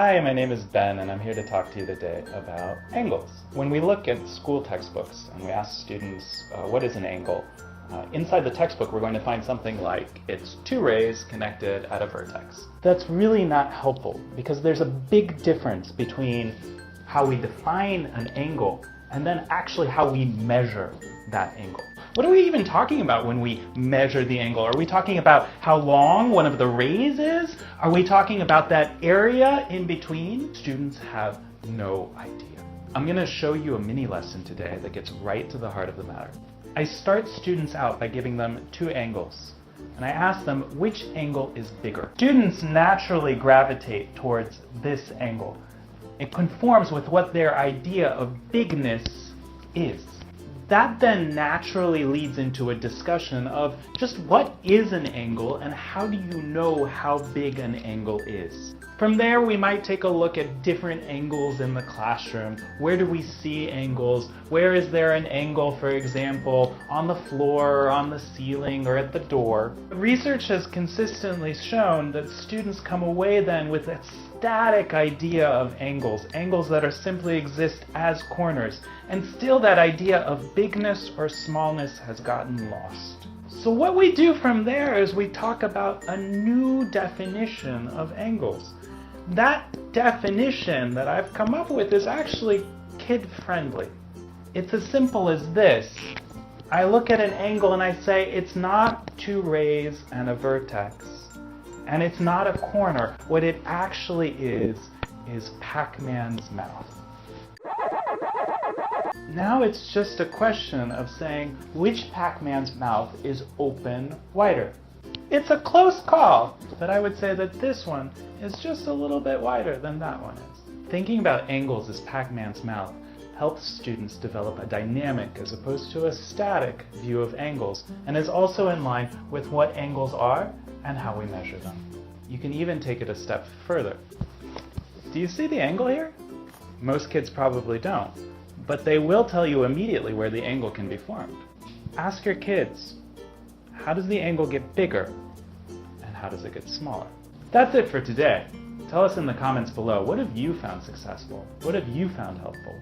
Hi, my name is Ben, and I'm here to talk to you today about angles. When we look at school textbooks and we ask students what is an angle, inside the textbook we're going to find something like it's two rays connected at a vertex. That's really not helpful because there's a big difference between how we define an angle and then actually how we measure that angle. What are we even talking about when we measure the angle? Are we talking about how long one of the rays is? Are we talking about that area in between? Students have no idea. I'm going to show you a mini lesson today that gets right to the heart of the matter. I start students out by giving them two angles, and I ask them which angle is bigger. Students naturally gravitate towards this angle. It conforms with what their idea of bigness is. That then naturally leads into a discussion of just what is an angle and how do you know how big an angle is. From there, we might take a look at different angles in the classroom. Where do we see angles? Where is there an angle, for example, on the floor, or on the ceiling, or at the door? Research has consistently shown that students come away then with a static idea of angles that are simply exist as corners, and still that idea of bigness or smallness has gotten lost. So what we do from there is we talk about a new definition of angles. That definition that I've come up with is actually kid-friendly. It's as simple as this. I look at an angle and I say it's not two rays and a vertex. And it's not a corner. What it actually is Pac-Man's mouth. Now it's just a question of saying which Pac-Man's mouth is open wider. It's a close call, but I would say that this one is just a little bit wider than that one is. Thinking about angles as Pac-Man's mouth helps students develop a dynamic as opposed to a static view of angles, and is also in line with what angles are and how we measure them. You can even take it a step further. Do you see the angle here? Most kids probably don't, but they will tell you immediately where the angle can be formed. Ask your kids, how does the angle get bigger and how does it get smaller? That's it for today. Tell us in the comments below, what have you found successful? What have you found helpful?